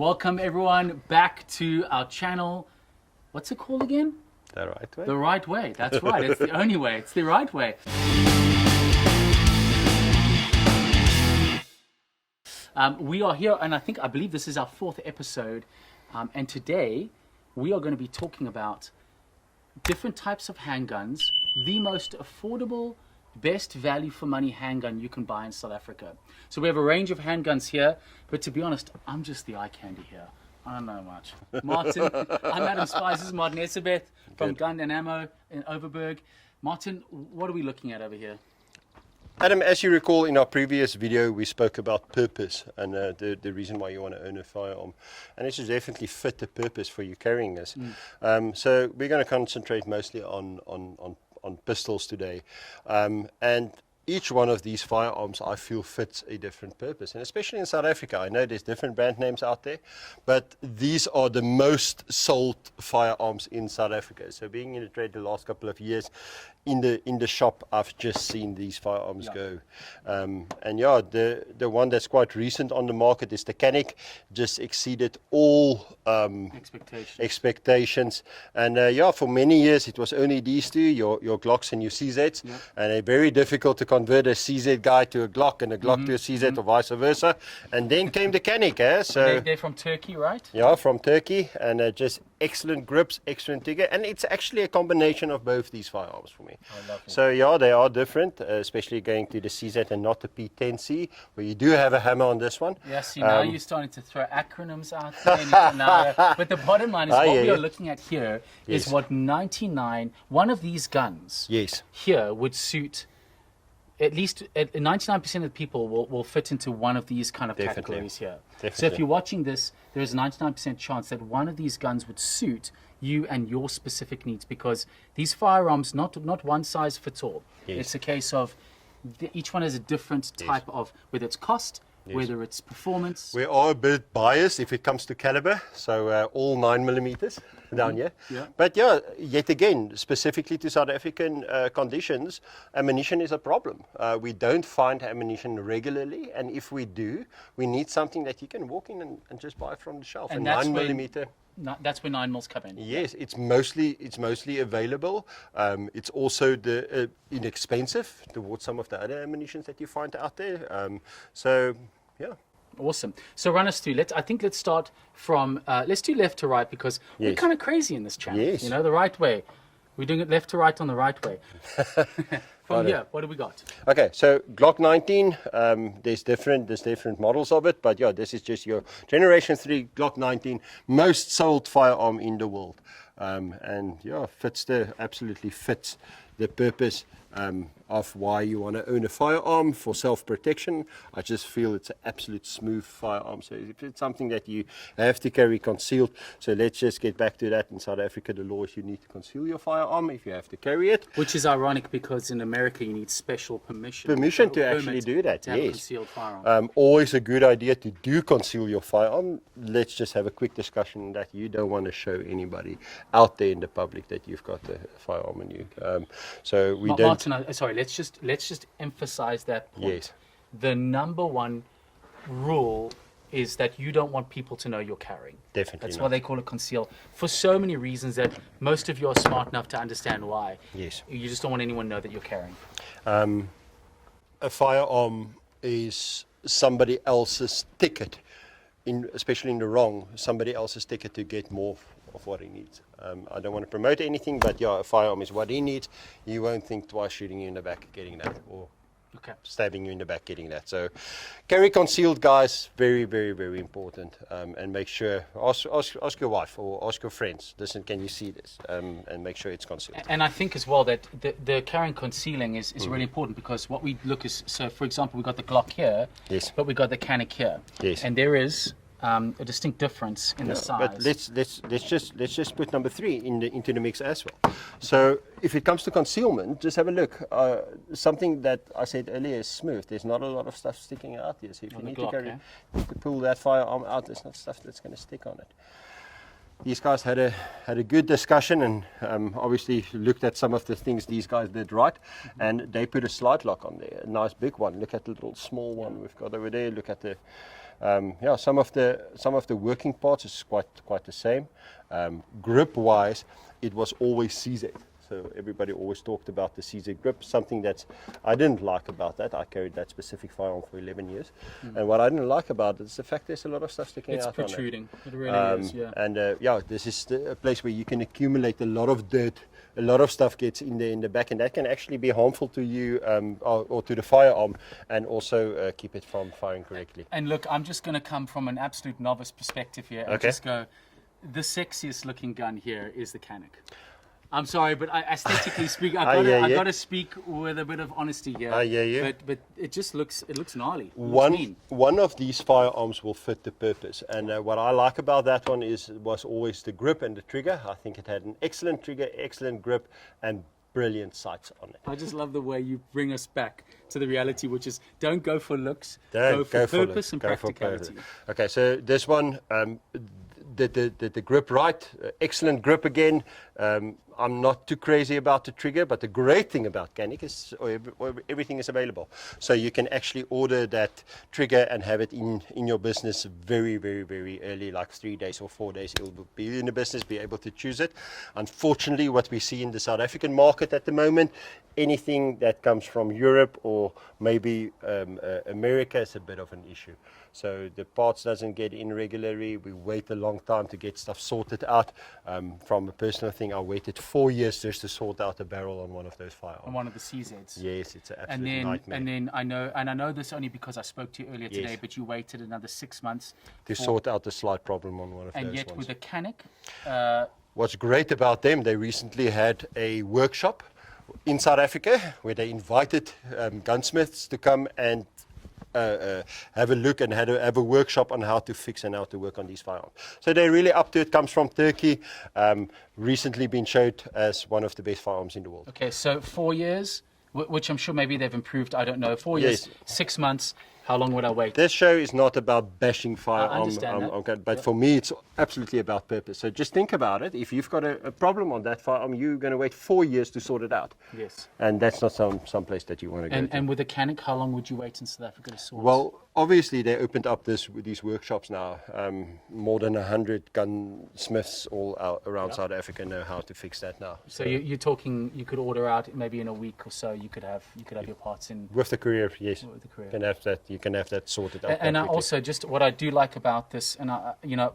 Welcome everyone back to our channel. What's it called again? The right way. The right way. That's right. It's the only way. It's the right way. We are here, and I believe this is our 4th episode. And today we are going to be talking about different types of handguns, the most affordable, best value for money handgun you can buy in South Africa. So we have a range of handguns here, but to be honest, I'm just the eye candy here. I don't know much. Martin, I'm Adam Spices, Martin Esabeth from Gun and Ammo in Overberg. Martin, what are we looking at over here? Adam, as you recall in our previous video, we spoke about purpose and the reason why you want to own a firearm. And this is definitely fit the purpose for you carrying this. So we're going to concentrate mostly on pistols today. And each one of these firearms I feel fits a different purpose, and especially in South Africa. I know there's different brand names out there, but these are the most sold firearms in South Africa. So being in the trade the last couple of years, in the shop, I've just seen these firearms go. And yeah, the one that's quite recent on the market is the Canik. Just exceeded all expectations. And yeah, for many years it was only these two, your Glocks and your CZs. And they're very difficult to convert a CZ guy to a Glock and a Glock to a CZ or vice versa. And then came the Canik. So they're from Turkey, right? Yeah, from Turkey, and just excellent grips, excellent trigger, and it's actually a combination of both these firearms for me. So yeah, they are different, especially going to the CZ and not the P10C, where you do have a hammer on this one. Yeah, see, now you're starting to throw acronyms out there. But the bottom line is what we are looking at here is what one of these guns here would suit. At least 99% of the people will fit into one of these kind of categories here. So if you're watching this, there is a 99% chance that one of these guns would suit you and your specific needs, because these firearms, not one size fits all. It's a case of each one has a different type of, whether it's cost, whether it's performance. We are a bit biased if it comes to caliber, so all 9mm down here. But yeah, yet again, specifically to South African conditions, ammunition is a problem. We don't find ammunition regularly, and if we do, we need something that you can walk in and just buy from the shelf. And 9mm. That's where 9mm come in. Yes, it's mostly available. It's also inexpensive towards some of the other ammunitions that you find out there. So yeah. Awesome. So run us through. Let's start from let's do left to right, because we're kind of crazy in this channel. You know, the right way. We're doing it left to right on the right way. From here, what do we got? Okay, so Glock 19. There's different models of it, but yeah, this is just your Generation 3 Glock 19, most sold firearm in the world, and yeah, absolutely fits the purpose of why you want to own a firearm for self-protection. I just feel it's an absolute smooth firearm. So if it's something that you have to carry concealed, so let's just get back to that. In South Africa, the law is you need to conceal your firearm if you have to carry it. Which is ironic, because in America you need special permission. Permission to actually do that, to have a concealed firearm. Always a good idea to do conceal your firearm. Let's just have a quick discussion that you don't want to show anybody out there in the public that you've got a firearm on you. So we don't. Martin, sorry. Let's just emphasize that point. Yes. The number one rule is that you don't want people to know you're carrying. Definitely. That's why they call it conceal, for so many reasons that most of you are smart enough to understand why. Yes. You just don't want anyone to know that you're carrying. A firearm is somebody else's ticket, especially in the wrong, somebody else's ticket to get more of what he needs. I don't want to promote anything, but yeah, a firearm is what he needs. You won't think twice shooting you in the back getting that, or stabbing you in the back getting that. So carry concealed, guys. Very, very, very important. And make sure, ask your wife or ask your friends, listen, can you see this? And make sure it's concealed. And I think as well that the carrying concealing is really important, because what we look is, so for example, we've got the Glock here, but we've got the Canik here. And there is a distinct difference in the size. But let's just put number 3 into the mix as well. So if it comes to concealment, just have a look. Something that I said earlier is smooth. There's not a lot of stuff sticking out here. So if you need to pull that firearm out, there's not stuff that's going to stick on it. These guys had a good discussion, and obviously looked at some of the things these guys did right, and they put a slide lock on there, a nice big one. Look at the little small one we've got over there. Look at the Yeah, some of the working parts is quite the same. Grip wise, it was always CZ. So everybody always talked about the CZ grip, something that I didn't like about that. I carried that specific firearm for 11 years. And what I didn't like about it is the fact there's a lot of stuff sticking out on it. It's protruding. It really is, yeah. And yeah, this is a place where you can accumulate a lot of dirt. A lot of stuff gets in there in the back, and that can actually be harmful to you or to the firearm, and also keep it from firing correctly. And look, I'm just going to come from an absolute novice perspective here and just go, the sexiest looking gun here is the Canik. I'm sorry, but aesthetically speaking, I got to speak with a bit of honesty here. But it just looks gnarly. One of these firearms will fit the purpose, and what I like about that one was always the grip and the trigger. I think it had an excellent trigger, excellent grip, and brilliant sights on it. I just love the way you bring us back to the reality, which is don't go for looks, go for purpose and practicality. Okay, so this one, the grip right, excellent grip again. I'm not too crazy about the trigger, but the great thing about Canik is everything is available. So you can actually order that trigger and have it in your business very, very, very early, like 3 days or 4 days. It will be in the business, be able to choose it. Unfortunately, what we see in the South African market at the moment, anything that comes from Europe or maybe America is a bit of an issue. So the parts doesn't get in regularly. We wait a long time to get stuff sorted out. From a personal thing, I waited 4 years just to sort out a barrel on one of those firearms. On one of the CZs. Yes, it's an absolute nightmare. And then I know this only because I spoke to you earlier today, but you waited another 6 months to sort out the slight problem on one of those ones. And yet with the Canik, what's great about them, they recently had a workshop in South Africa where they invited gunsmiths to come and have a look and have a workshop on how to fix and how to work on these firearms. So they're really up to it. Comes from Turkey. Recently been showed as one of the best firearms in the world. Okay, so 4 years, which I'm sure maybe they've improved. I don't know. 4 years, 6 months. How long would I wait? This show is not about bashing firearms. I understand that. Okay, but for me, it's absolutely about purpose. So just think about it. If you've got a problem on that firearm, you're going to wait 4 years to sort it out. Yes. And that's not some place that you want to go to. And with the Canik, how long would you wait in South Africa to sort? Well, obviously, they opened up these workshops now. More than 100 gunsmiths all around South Africa know how to fix that now. So you're talking, you could order out maybe in a week or so. You could have your parts in with the courier. Yes, with the courier. You can have that sorted out. And I also just what I do like about this, and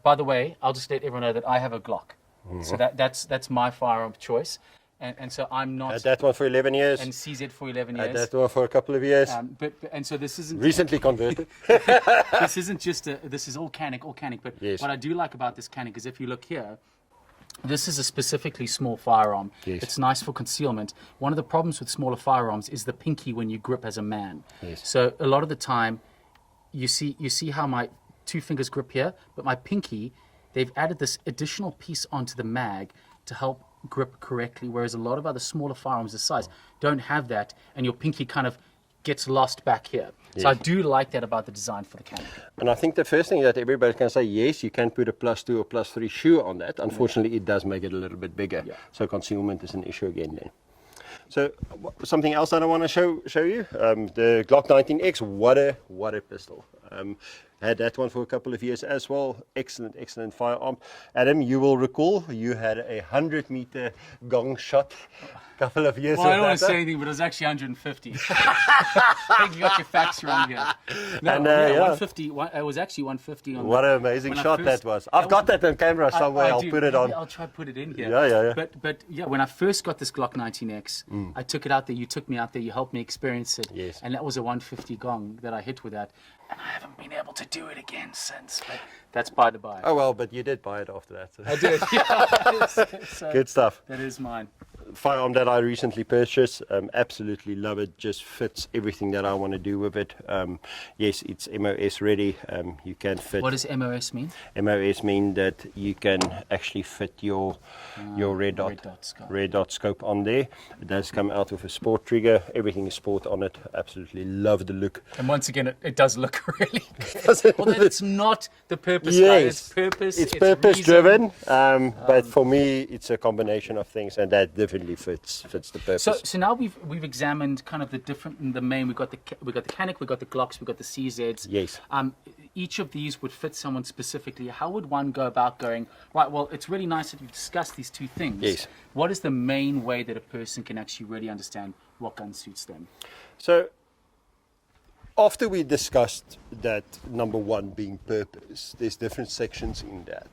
by the way, I'll just let everyone know that I have a Glock. So that's my firearm choice. And so I'm not. Had that one for 11 years. And CZ for 11 years. Had that one for a couple of years. And so this isn't recently converted. This isn't just this is all Canik. But what I do like about this Canik is if you look here, this is a specifically small firearm. Yes. It's nice for concealment. One of the problems with smaller firearms is the pinky when you grip as a man. Yes. So a lot of the time, you see how my 2 fingers grip here, but my pinky, they've added this additional piece onto the mag to help grip correctly, whereas a lot of other smaller firearms this size don't have that, and your pinky kind of gets lost back here. Yes. So I do like that about the design for the Canik. And I think the first thing that everybody can say, yes, you can put a +2 or +3 shoe on that. Unfortunately, it does make it a little bit bigger. Yeah. So concealment is an issue again then. So something else that I want to show you, the Glock 19X, what a pistol. Had that one for a couple of years as well. Excellent firearm. Adam, you will recall you had a 100-meter gong shot a couple of years ago. Well, I don't want to say anything, but it was actually 150. I think you got your facts wrong here. No, and, 150. It was actually 150. What an amazing shot that was. I've got that on camera somewhere. I'll put it on. I'll try to put it in here. Yeah. But when I first got this Glock 19X, I took it out there. You took me out there. You helped me experience it. Yes. And that was a 150 gong that I hit with that. And I haven't been able to do it again since. But that's by the by. Oh, well, but you did buy it after that. So. I did. Yeah. So good stuff. That is mine. Firearm that I recently purchased, absolutely love it, just fits everything that I want to do with it. Yes, it's MOS ready. You can fit. What does MOS mean? MOS mean that you can actually fit your red dot scope on there. It does come out with a sport trigger. Everything is sport on it. Absolutely love the look. And once again, it does look really good. Although it's not the purpose. Yes, it's purpose. It's purpose driven. But for me, it's a combination of things, and that definitely definitely fits the purpose. So now we've examined kind of the main. We've got the Canik, we've got the Glocks, we've got the CZs. Yes. Each of these would fit someone specifically. How would one go about going, right, well, it's really nice that you've discussed these two things. Yes. What is the main way that a person can actually really understand what gun suits them? So after we discussed that, number one being purpose, there's different sections in that,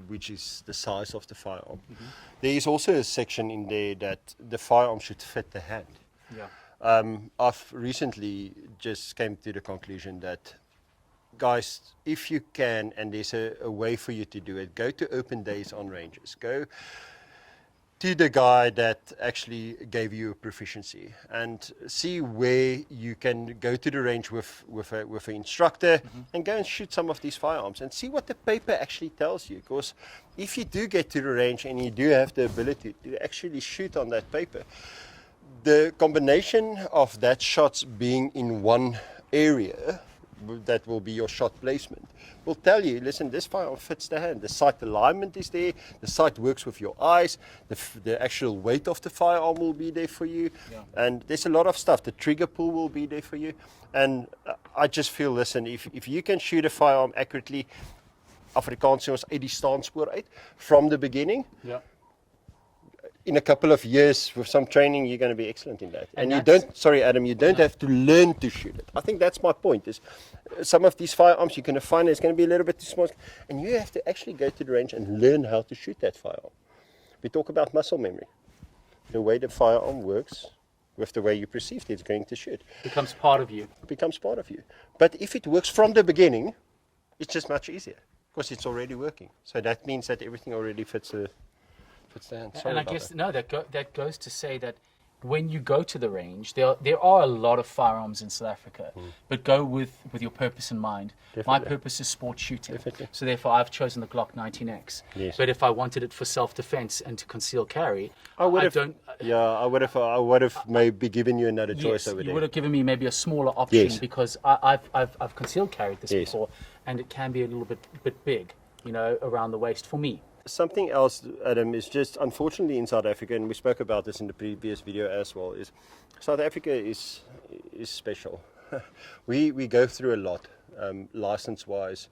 which is the size of the firearm. Mm-hmm. There is also a section in there that the firearm should fit the hand. Yeah. I've recently just came to the conclusion that, guys, if you can, and there's a way for you to do it, go to open days on ranges. Go to the guy that actually gave you a proficiency and see where you can go to the range with an instructor and go and shoot some of these firearms and see what the paper actually tells you. Because if you do get to the range and you do have the ability to actually shoot on that paper, the combination of that shots being in one area, that will be your shot placement, will tell you, listen, this firearm fits the hand. The sight alignment is there. The sight works with your eyes. The actual weight of the firearm will be there for you. Yeah. And there's a lot of stuff. The trigger pull will be there for you. And I just feel, listen, if you can shoot a firearm accurately, Afrikaans sê ons uit die staanspoor uit, from the beginning, yeah, in a couple of years with some training, you're going to be excellent in that. And you don't, sorry Adam, you don't have to learn to shoot it. I think that's my point, is some of these firearms you're going to find it's going to be a little bit too small, and you have to actually go to the range and learn how to shoot that firearm. We talk about muscle memory. The way the firearm works with the way you perceive it's going to shoot. Becomes part of you. Becomes part of you. But if it works from the beginning, it's just much easier because it's already working. So that means that everything already fits the hand. And I guess that goes to say that when you go to the range, there are a lot of firearms in South Africa, but go with your purpose in mind. Definitely. My purpose is sport shooting. Definitely. So therefore I've chosen the Glock 19X. Yes. But if I wanted it for self-defense and to conceal carry, I would have maybe given you another choice over there. You would have given me maybe a smaller option, because I've concealed carried this before, and it can be a little bit big, around the waist for me. Something else, Adam, is just unfortunately in South Africa, and we spoke about this in the previous video as well, is South Africa is special. we go through a lot, license-wise,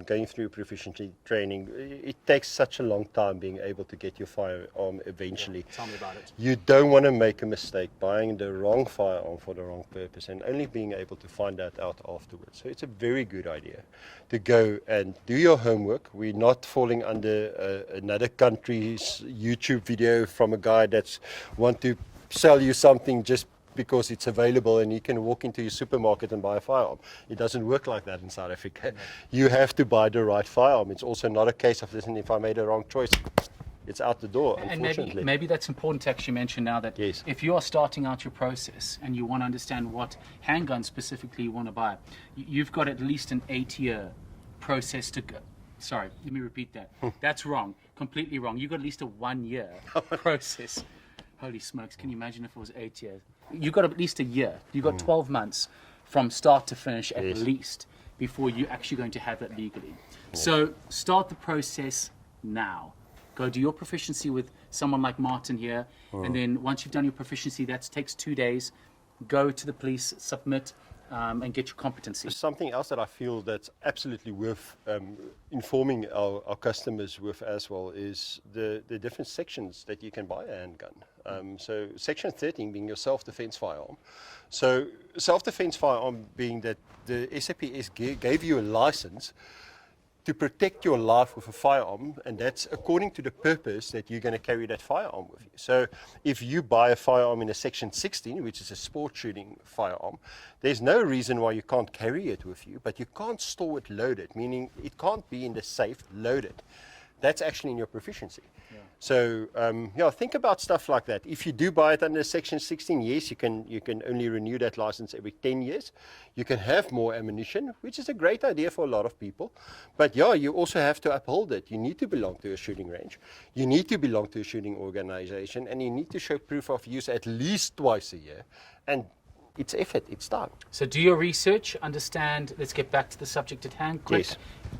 going through proficiency training. It takes such a long time being able to get your firearm eventually. Yeah, tell me about it. You don't want to make a mistake buying the wrong firearm for the wrong purpose and only being able to find that out afterwards. So it's a very good idea to go and do your homework. We're not falling under another country's YouTube video from a guy that's want to sell you something just because it's available and you can walk into your supermarket and buy a firearm. It doesn't work like that in South Africa. You have to buy the right firearm. It's also not a case of, listen, if I made a wrong choice, it's out the door, unfortunately. And maybe that's important to actually mention now that if you are starting out your process and you want to understand what handgun specifically you want to buy, you've got at least an 8-year process to go. Sorry, let me repeat that. That's wrong, completely wrong. You've got at least a 1-year process. Holy smokes, can you imagine if it was 8 years? You've got at least a year. You've got 12 months from start to finish at least before you're actually going to have that legally. So start the process now. Go do your proficiency with someone like Martin here, and then once you've done your proficiency, that takes 2 days. Go to the police, submit, and get your competency. Something else that I feel that's absolutely worth informing our customers with as well is the different sections that you can buy a handgun. So section 13 being your self-defense firearm. So self-defense firearm being that the SAPS gave you a license to protect your life with a firearm, and that's according to the purpose that you're going to carry that firearm with you. So if you buy a firearm in a section 16, which is a sport shooting firearm, there's no reason why you can't carry it with you, but you can't store it loaded, meaning it can't be in the safe loaded. That's actually in your proficiency. Yeah. So think about stuff like that. If you do buy it under section 16, yes, you can only renew that license every 10 years. You can have more ammunition, which is a great idea for a lot of people. But you also have to uphold it. You need to belong to a shooting range. You need to belong to a shooting organization, and you need to show proof of use at least twice a year. And it's effort, it's time. So do your research, understand, let's get back to the subject at hand quick. Yes.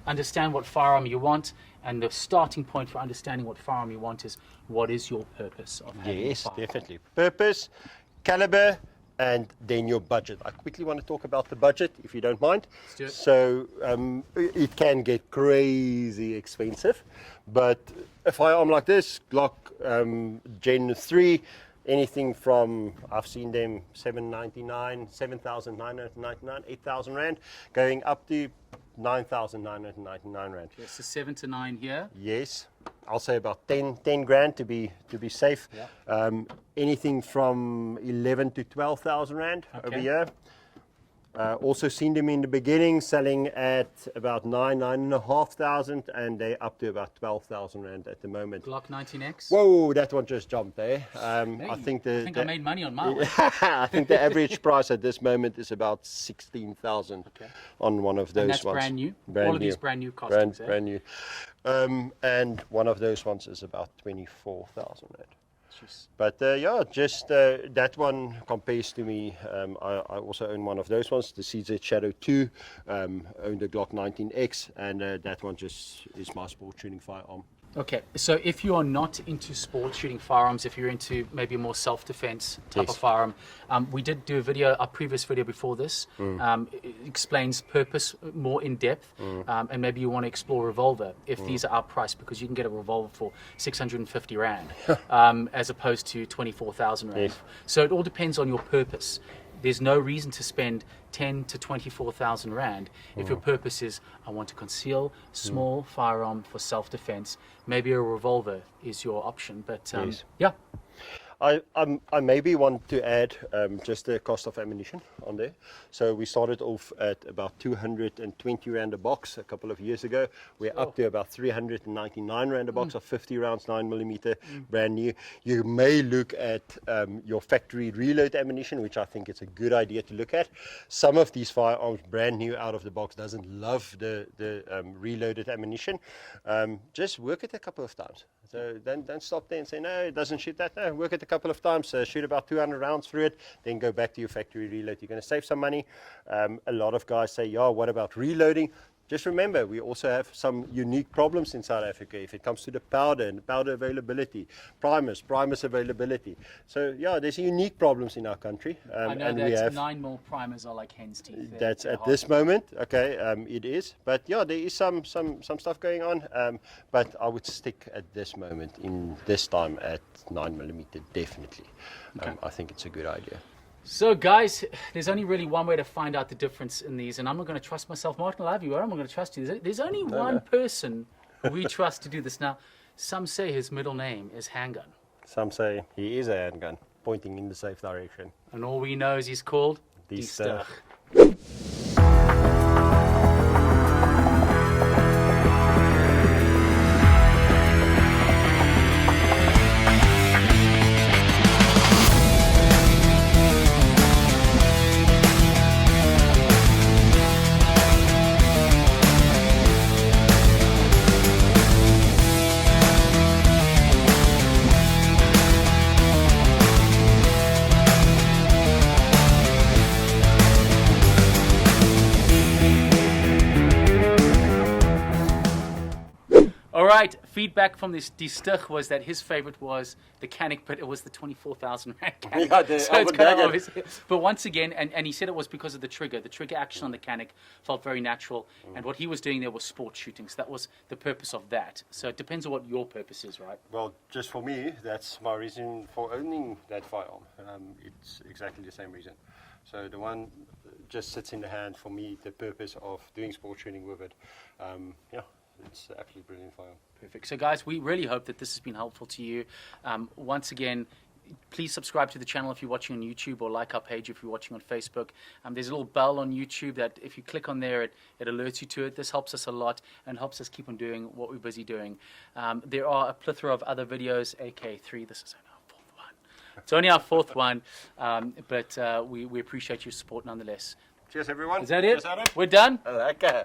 Understand what firearm you want, and the starting point for understanding what firearm you want is what is your purpose of having a firearm. Definitely. Purpose, caliber, and then your budget. I quickly want to talk about the budget, if you don't mind. Let's do it. So it can get crazy expensive, but a firearm like this, Glock Gen 3, anything from, I've seen them 799, 7,999, 8,000 Rand, going up to 9,999 Rand. Okay, so 7 to 9 here. Yes, I'll say about 10 grand to be safe. Yeah. Anything from 11 to 12,000 Rand over here. Also seen them in the beginning selling at about 9,500, and they're up to about 12,000 Rand at the moment. Glock 19X. Whoa, that one just jumped there. Hey, I think I made money on my one. I think the average price at this moment is about 16,000 on one of those And that's ones. brand new? Brand All new. of these brand new costings, Brand new. And one of those ones is about 24,000 Rand. Jeez. But yeah, just that one compares to me. I also own one of those ones, the CZ Shadow 2, own the Glock 19X, and that one just is my sport shooting firearm. Okay, so if you are not into sport shooting firearms, if you're into maybe a more self-defense type of firearm, we did do a video, our previous video before this, it explains purpose more in depth, and maybe you want to explore revolver if these are outpriced, because you can get a revolver for 650 Rand as opposed to 24,000 Rand. Yes. So it all depends on your purpose. There's no reason to spend 10 to 24,000 Rand if your purpose is, I want to conceal small firearm for self-defense. Maybe a revolver is your option, but yeah. I maybe want to add just the cost of ammunition on there. So we started off at about 220 Rand a box a couple of years ago. We're up to about 399 Rand a box of 50 rounds, 9mm, brand new. You may look at your factory reload ammunition, which I think it's a good idea to look at. Some of these firearms, brand new out of the box, doesn't love the reloaded ammunition. Just work it a couple of times. So don't stop there and say, no, it doesn't shoot that. No, work it a couple of times, shoot about 200 rounds through it, then go back to your factory reload. You're going to save some money. A lot of guys say, yeah, what about reloading? Just remember, we also have some unique problems in South Africa if it comes to the powder and powder availability, primers availability. So yeah, there's unique problems in our country. I know and that we have 9mm primers are like hen's teeth. that's at this moment, okay, it is. But yeah, there is some stuff going on. But I would stick at this moment, in this time, at 9mm, definitely. I think it's a good idea. So guys, there's only really one way to find out the difference in these, and I'm not going to trust myself. Martin, I love you. I'm not going to trust you. There's only one person we trust to do this. Now, some say his middle name is Handgun. Some say he is a handgun, pointing in the safe direction. And all we know is he's called Die Stug. Right, feedback from this Die Stug was that his favorite was the Canik, but it was the 24,000 Rand Canik. Yeah, so it's kind of obvious. But once again, and he said it was because of the trigger action on the Canik felt very natural, and what he was doing there was sport shooting, so that was the purpose of that. So it depends on what your purpose is, right? Well, just for me, that's my reason for owning that firearm. It's exactly the same reason. So the one just sits in the hand for me, the purpose of doing sport shooting with it. Yeah. It's an absolutely brilliant firearm. Perfect. So guys, we really hope that this has been helpful to you. Once again, please subscribe to the channel if you're watching on YouTube, or like our page if you're watching on Facebook. There's a little bell on YouTube that if you click on there, it alerts you to it. This helps us a lot and helps us keep on doing what we're busy doing. There are a plethora of other videos, AK3. This is our fourth one. It's only our fourth one, but we appreciate your support nonetheless. Cheers, everyone. Is that it? Cheers, Adam. We're done? Okay.